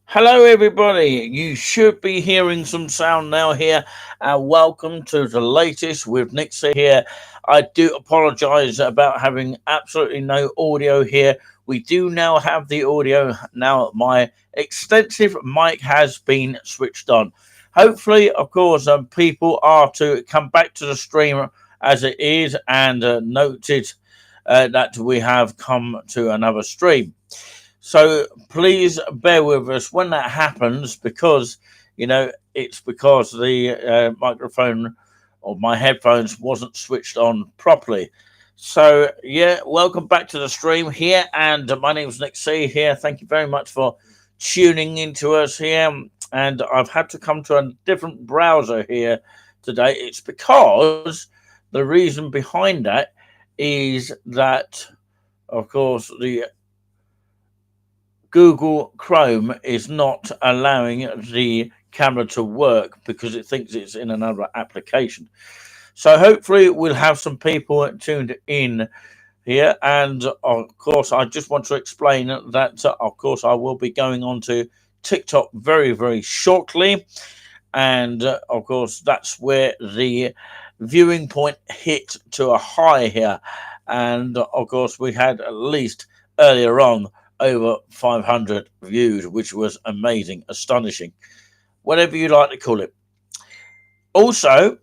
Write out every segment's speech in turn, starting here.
Hello, everybody. You should be hearing some sound now here. Welcome to the latest with Nick C here. I do apologize about having absolutely no audio here. We do now have the audio. Now, my extensive mic has been switched on. Hopefully, of course, people are to come back to the stream as it is and noted that we have come to another stream. So please bear with us when that happens because, it's because the microphone or my headphones wasn't switched on properly. So, yeah, welcome back to the stream here. And my name's Nick C here. Thank you very much for tuning into us here. And I've had to come to a different browser here today. It's because the reason behind that is that, of course, the Google Chrome is not allowing the camera to work because it thinks it's in another application. So hopefully we'll have some people tuned in here. And of course, I just want to explain that, of course, I will be going on to TikTok very, very shortly. And of course, that's where the viewing point hit to a high here. And of course, we had at least earlier on over 500 views, which was amazing, astonishing, whatever you like to call it. Also,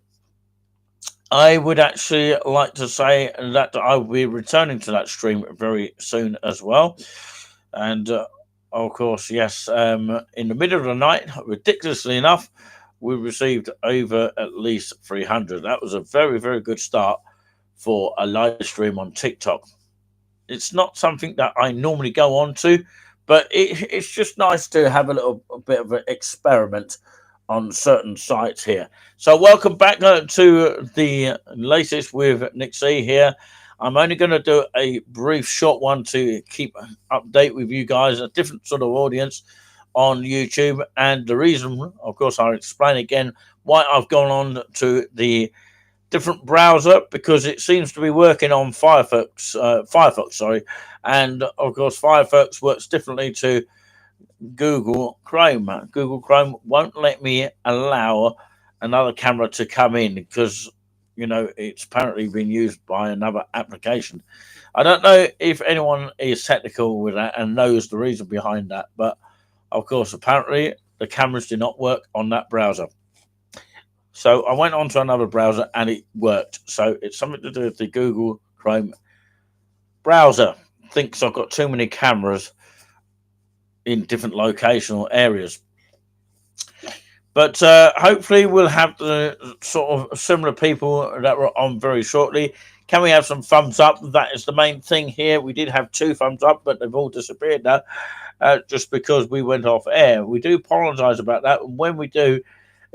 I would actually like to say that I will be returning to that stream very soon as well. And of course, yes, in the middle of the night, ridiculously enough, we received over at least 300. That was a very, very good start for a live stream on TikTok. It's not something that I normally go on to, but it's just nice to have a bit of an experiment on certain sites here. So, welcome back to the latest with Nick C here. I'm only going to do a brief, short one to keep update with you guys, a different sort of audience on YouTube. And the reason, of course, I'll explain again why I've gone on to the different browser because it seems to be working on Firefox, sorry, and of course Firefox works differently to Google Chrome. Google Chrome won't let me allow another camera to come in because it's apparently been used by another application. I don't know if anyone is technical with that and knows the reason behind that, but of course apparently the cameras do not work on that browser. So I went on to another browser and it worked. So it's something to do with the Google Chrome browser. Thinks I've got too many cameras in different locational areas. But hopefully we'll have the sort of similar people that were on very shortly. Can we have some thumbs up? That is the main thing here. We did have 2 thumbs up, but they've all disappeared now just because we went off air. We do apologise about that. And when we do,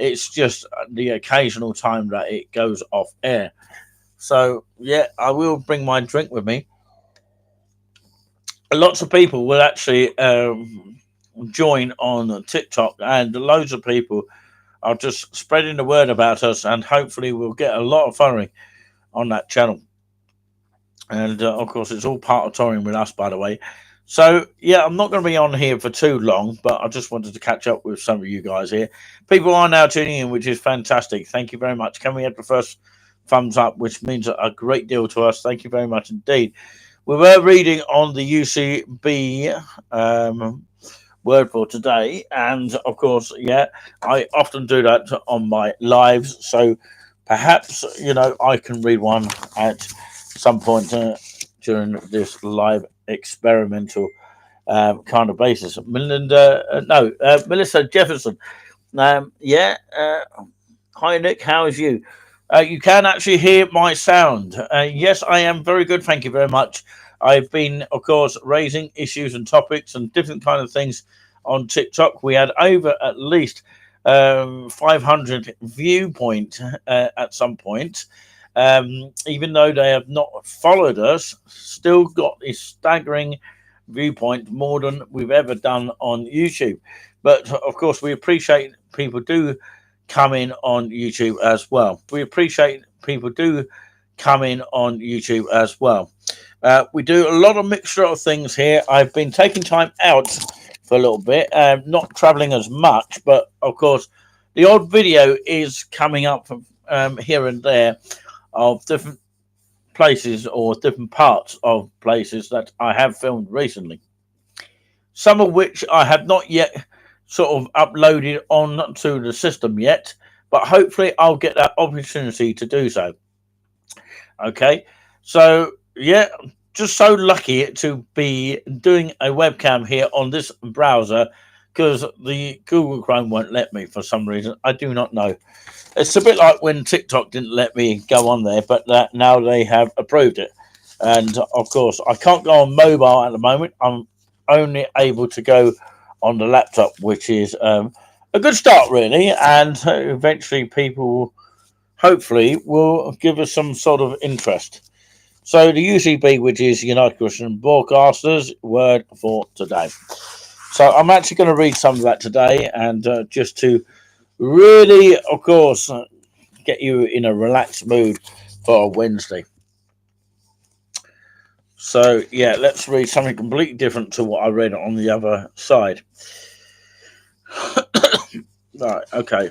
it's just the occasional time that it goes off air. So, yeah, I will bring my drink with me. Lots of people will actually join on TikTok, and loads of people are just spreading the word about us, and hopefully we'll get a lot of following on that channel. And, of course, it's all part of touring with us, by the way. So, yeah, I'm not going to be on here for too long, but I just wanted to catch up with some of you guys here. People are now tuning in, which is fantastic. Thank you very much. Can we have the first thumbs up, which means a great deal to us? Thank you very much indeed. We were reading on the UCB word for today, and of course, yeah, I often do that on my lives. So perhaps I can read one at some point during this live experimental kind of basis. Melissa Jefferson. Yeah. Hi, Nick. How is you? You can actually hear my sound. Yes, I am very good. Thank you very much. I've been, of course, raising issues and topics and different kind of things on TikTok. We had over at least 500 viewpoint at some point. Even though they have not followed us, still got this staggering viewpoint, more than we've ever done on YouTube. But of course, we appreciate people do come in on YouTube as well. We appreciate people do come in on YouTube as well. We do a lot of mixture of things here. I've been taking time out for a little bit. Not traveling as much, but of course, the odd video is coming up here and there of different places or different parts of places that I have filmed recently. Some of which I have not yet sort of uploaded onto the system yet, but hopefully I'll get that opportunity to do so. Okay, so yeah, just so lucky to be doing a webcam here on this browser because the Google Chrome won't let me for some reason. I do not know. It's a bit like when TikTok didn't let me go on there, but now they have approved it. And of course, I can't go on mobile at the moment. I'm only able to go on the laptop, which is a good start, really. And eventually, people hopefully will give us some sort of interest. So the UCB, which is United Christian Broadcasters, word for today. So I'm actually going to read some of that today, and just to really, of course, get you in a relaxed mood for a Wednesday. So yeah, let's read something completely different to what I read on the other side. Right, okay.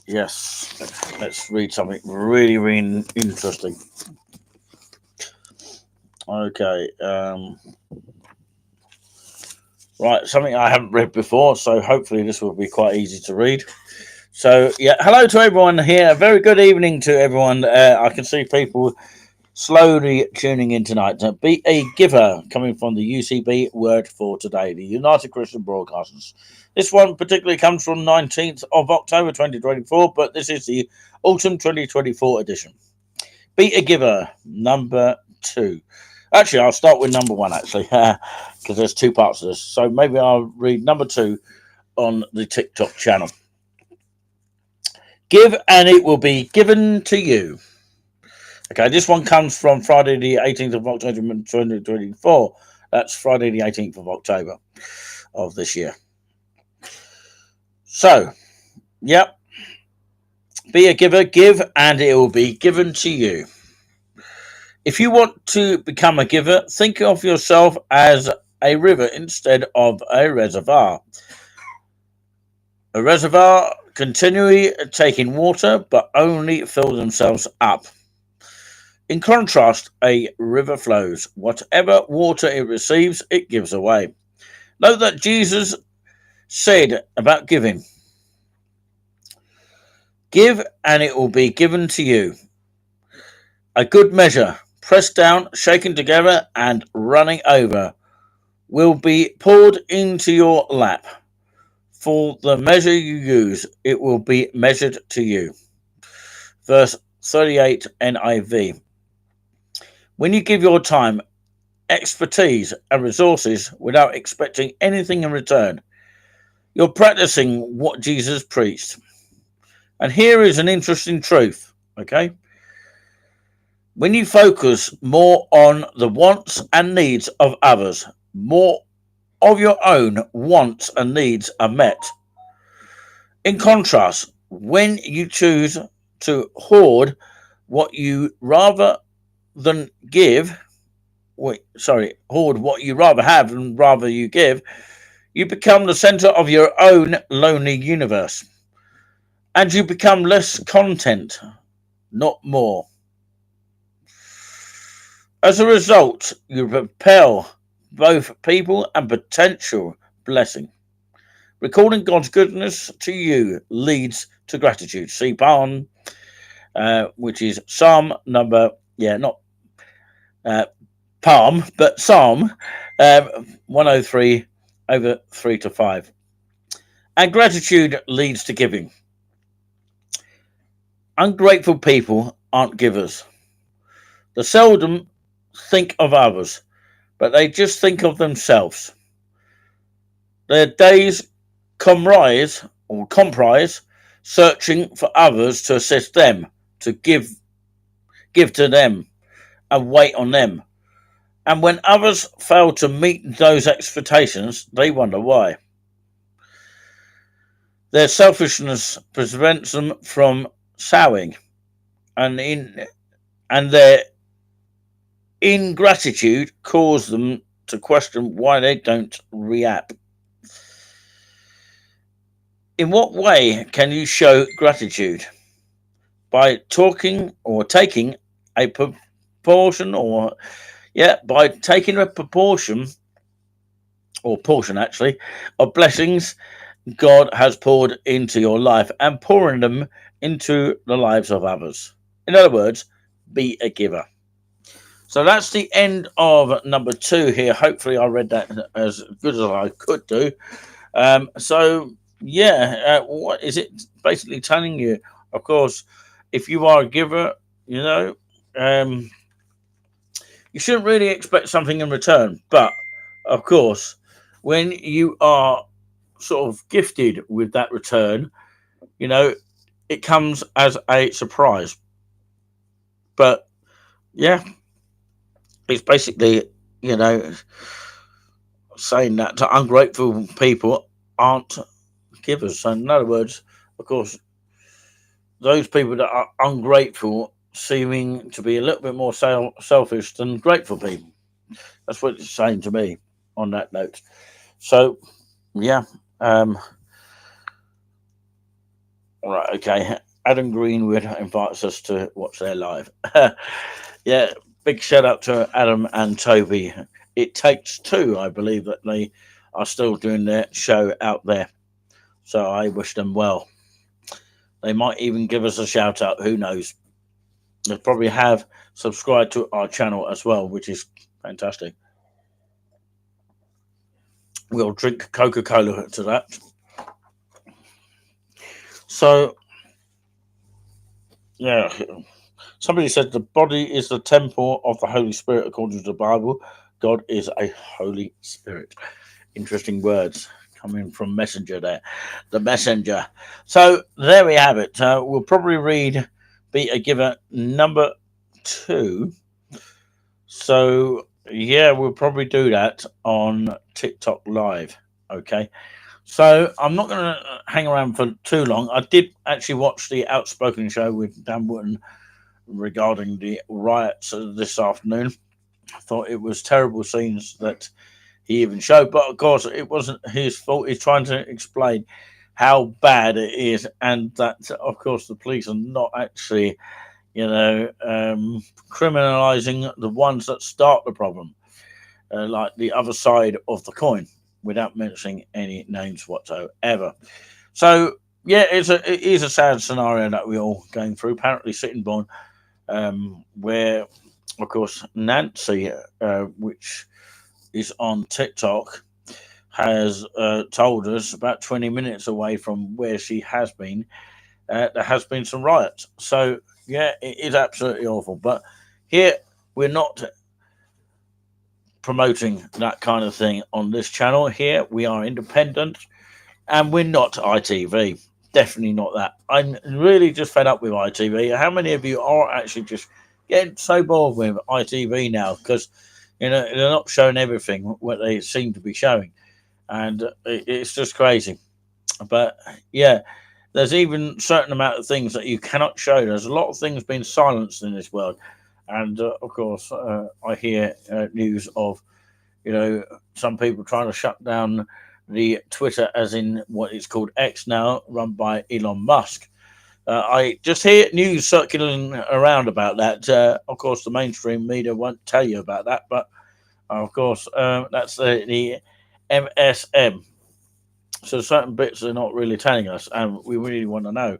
Yes, let's read something really, really interesting. Okay. Right, something I haven't read before, so hopefully this will be quite easy to read. So, yeah, hello to everyone here. Very good evening to everyone. I can see people slowly tuning in tonight. Be a giver coming from the UCB word for today, the United Christian Broadcasters. This one particularly comes from 19th of October 2024, but this is the autumn 2024 edition. Be a giver, number 2. Actually, I'll start with number 1, actually, because there's 2 parts of this. So maybe I'll read number 2 on the TikTok channel. Give and it will be given to you. Okay, this one comes from Friday the 18th of October 2024. That's Friday the 18th of October of this year. So, yep. Be a giver, give, and it will be given to you. If you want to become a giver, think of yourself as a river instead of a reservoir. A reservoir continually taking water, but only fill themselves up. In contrast, a river flows. Whatever water it receives, it gives away. Note that Jesus said about giving. Give and it will be given to you. A good measure, pressed down, shaken together, and running over, will be poured into your lap. For the measure you use, it will be measured to you. Verse 38 NIV. When you give your time, expertise, and resources without expecting anything in return, you're practicing what Jesus preached. And here is an interesting truth, okay? When you focus more on the wants and needs of others, more of your own wants and needs are met. In contrast, when you choose to hoard what you rather than give, hoard what you rather have than rather you give, you become the center of your own lonely universe. And you become less content, not more. As a result, you repel both people and potential blessing. Recalling God's goodness to you leads to gratitude. See Psalm, which is Psalm number, not Palm, but Psalm 103 over 3 to 5. And gratitude leads to giving. Ungrateful people aren't givers. They seldom think of others, but they just think of themselves. Their days comprise searching for others to assist them, to give to them, and wait on them. And when others fail to meet those expectations, they wonder why. Their selfishness prevents them from sowing, and their ingratitude causes them to question why they don't react. In what way can you show gratitude? By talking or taking a proportion, or by taking a proportion or portion actually of blessings God has poured into your life and pouring them into the lives of others. In other words, be a giver. So that's the end of number 2 here. Hopefully, I read that as good as I could do. What is it basically telling you? Of course, if you are a giver, um, you shouldn't really expect something in return. But of course, when you are sort of gifted with that return, it comes as a surprise. But yeah, it's basically, saying that to ungrateful people aren't givers. So, in other words, of course, those people that are ungrateful seeming to be a little bit more selfish than grateful people. That's what it's saying to me on that note. So, yeah. Right, okay. Adam Greenwood invites us to watch their live. Yeah, big shout out to Adam and Toby. It Takes Two, I believe that they are still doing their show out there. So I wish them well. They might even give us a shout out, who knows? They probably have subscribed to our channel as well, which is fantastic. We'll drink Coca-Cola to that. So, yeah, somebody said the body is the temple of the Holy Spirit according to the Bible. God is a Holy Spirit. Interesting words coming from Messenger there. The Messenger. So there we have it. We'll probably read Be a Giver number 2. So yeah, we'll probably do that on TikTok Live. Okay. So I'm not going to hang around for too long. I did actually watch the Outspoken show with Dan Wootton regarding the riots this afternoon. I thought it was terrible scenes that he even showed, but of course it wasn't his fault. He's trying to explain how bad it is, and that of course the police are not actually, criminalizing the ones that start the problem, like the other side of the coin, without mentioning any names whatsoever. So yeah, it is a sad scenario that we're all going through. Apparently, Sittingbourne, where of course Nancy, which is on TikTok, has told us about 20 minutes away from where she has been, there has been some riots. So yeah, it is absolutely awful. But here we're not promoting that kind of thing on this channel. Here we are independent, and we're not ITV. Definitely not that. I'm really just fed up with ITV. How many of you are actually just getting so bored with ITV now? Because they're not showing everything what they seem to be showing, and it's just crazy. But yeah, there's even certain amount of things that you cannot show. There's a lot of things being silenced in this world, and of course, I hear news of some people trying to shut down the Twitter, as in what is called X now, run by Elon Musk. I just hear news circulating around about that. Of course, the mainstream media won't tell you about that, but of course, that's the MSM. So certain bits are not really telling us, and we really want to know.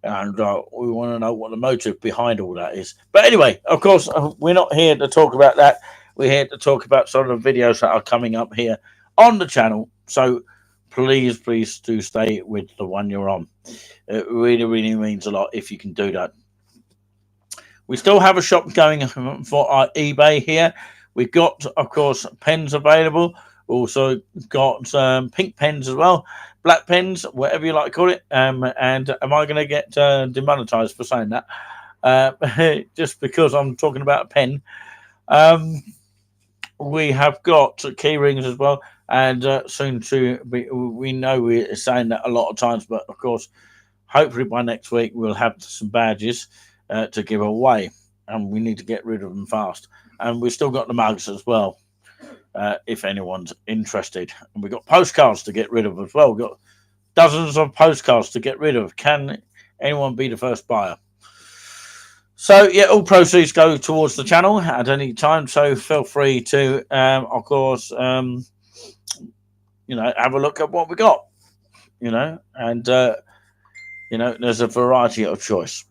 And we want to know what the motive behind all that is. But anyway, of course, we're not here to talk about that. We're here to talk about some of the videos that are coming up here on the channel. So please do stay with the one you're on. It really, really means a lot if you can do that. We still have a shop going for our eBay here. We've got, of course, pens available. Also got pink pens as well, black pens, whatever you like to call it. And am I going to get demonetized for saying that? Just because I'm talking about a pen. We have got key rings as well, and soon to be. We know we're saying that a lot of times, but of course, hopefully by next week we'll have some badges to give away, and we need to get rid of them fast. And we've still got the mugs as well. if anyone's interested. And we've got postcards to get rid of as well. We've got dozens of postcards to get rid of. Can anyone be the first buyer? So yeah, all proceeds go towards the channel at any time. So feel free to, of course, have a look at what we got. And there's a variety of choice.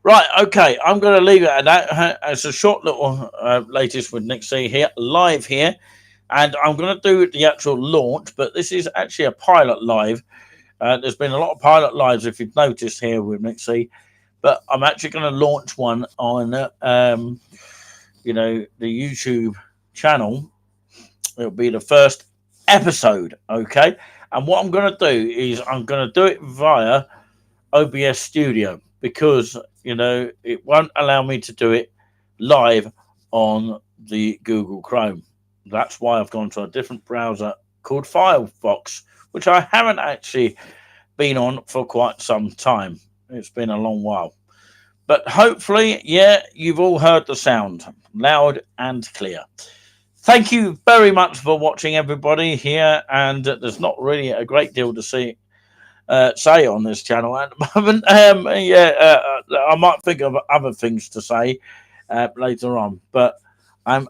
Right, okay, I'm going to leave it at that. It's a short little latest with Nick C here, live here. And I'm going to do the actual launch, but this is actually a pilot live. There's been a lot of pilot lives, if you've noticed, here with Nick C. But I'm actually going to launch one on, the YouTube channel. It'll be the first episode, okay? And what I'm going to do is I'm going to do it via OBS Studio because, it won't allow me to do it live on the Google Chrome. That's why I've gone to a different browser called Firefox, which I haven't actually been on for quite some time. It's been a long while. But hopefully, you've all heard the sound loud and clear. Thank you very much for watching, everybody, here. And there's not really a great deal to say on this channel at the moment. I might think of other things to say later on. But I'm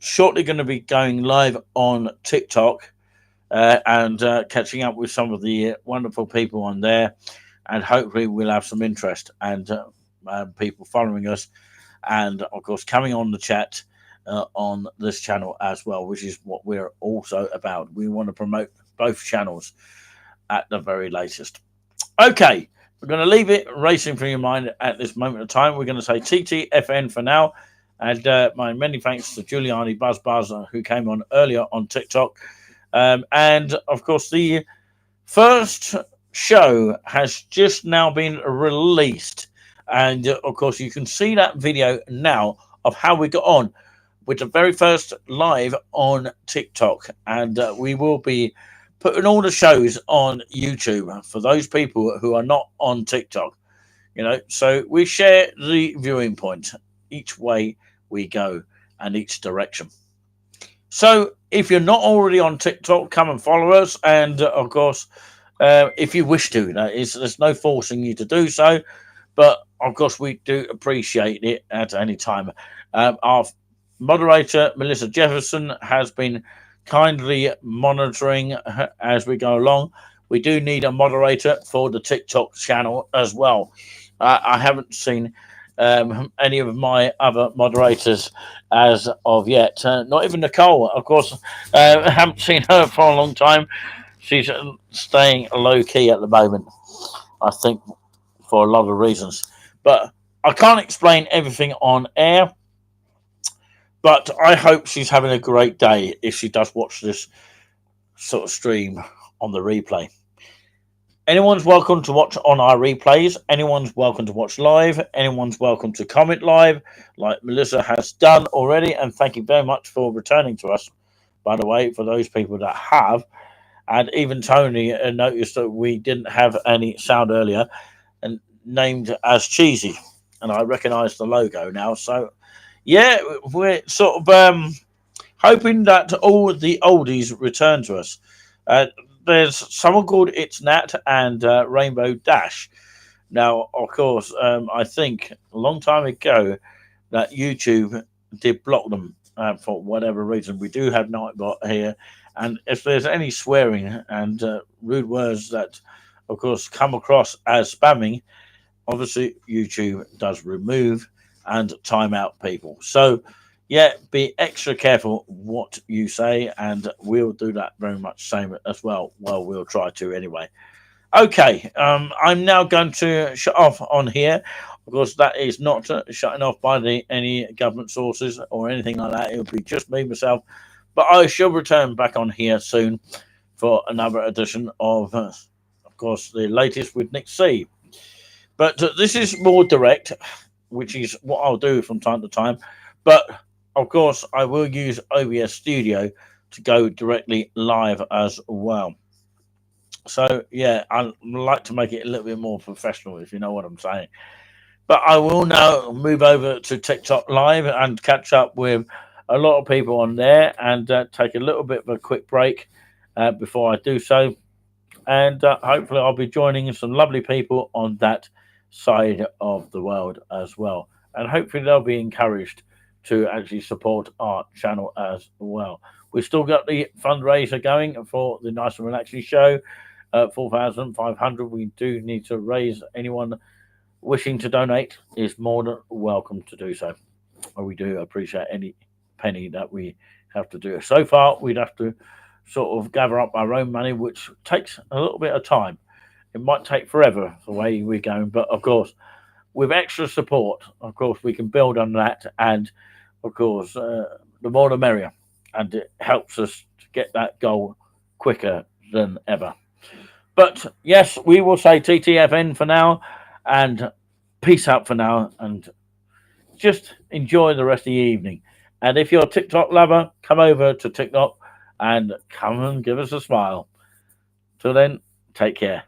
shortly going to be going live on TikTok and catching up with some of the wonderful people on there. And hopefully we'll have some interest and people following us. And, of course, coming on the chat on this channel as well, which is what we're also about. We want to promote both channels at the very latest. Okay, we're going to leave it racing through your mind at this moment of time. We're going to say TTFN for now. And my many thanks to Giuliani Buzz who came on earlier on TikTok. And, of course, the first show has just now been released. And, of course, you can see that video now of how we got on with the very first live on TikTok. And we will be putting all the shows on YouTube for those people who are not on TikTok. So we share the viewing point each way we go and each direction. So if you're not already on TikTok, come and follow us. And, of course, if you wish to, there's no forcing you to do so. But, of course, we do appreciate it at any time. Our moderator, Melissa Jefferson, has been kindly monitoring as we go along. We do need a moderator for the TikTok channel as well. I haven't seen any of my other moderators as of yet. Not even Nicole, of course. I haven't seen her for a long time. She's staying low-key at the moment, I think, for a lot of reasons. But I can't explain everything on air. But I hope she's having a great day if she does watch this sort of stream on the replay. Anyone's welcome to watch on our replays. Anyone's welcome to watch live. Anyone's welcome to comment live, like Melissa has done already. And thank you very much for returning to us, by the way, for those people that have. And even Tony noticed that we didn't have any sound earlier and named as Cheesy. And I recognize the logo now. So, yeah, we're sort of hoping that all the oldies return to us. There's someone called It's Nat and Rainbow Dash. Now, of course, I think a long time ago that YouTube did block them for whatever reason. We do have Nightbot here. And if there's any swearing and rude words that, of course, come across as spamming, obviously YouTube does remove and time out people. So, yeah, be extra careful what you say, and we'll do that very much same as well. Well, we'll try to anyway. Okay, I'm now going to shut off on here. Of course, that is not shutting off by any government sources or anything like that. It'll be just me, myself. But I shall return back on here soon for another edition of course, the latest with Nick C. But this is more direct, which is what I'll do from time to time. But, of course, I will use OBS Studio to go directly live as well. So, yeah, I like to make it a little bit more professional, if you know what I'm saying. But I will now move over to TikTok Live and catch up with a lot of people on there and take a little bit of a quick break before I do so. And hopefully, I'll be joining some lovely people on that side of the world as well. And hopefully, they'll be encouraged to actually support our channel as well. We've still got the fundraiser going for the Nice and Relaxing Show, 4,500. We do need to raise. Anyone wishing to donate is more than welcome to do so. We do appreciate any penny that we have to do. So far, we'd have to sort of gather up our own money, which takes a little bit of time. It might take forever the way we're going, but of course, with extra support, of course, we can build on that. And of course, the more the merrier. And it helps us to get that goal quicker than ever. But yes, we will say TTFN for now and peace out for now. And just enjoy the rest of the evening. And if you're a TikTok lover, come over to TikTok and come and give us a smile. Till then, take care.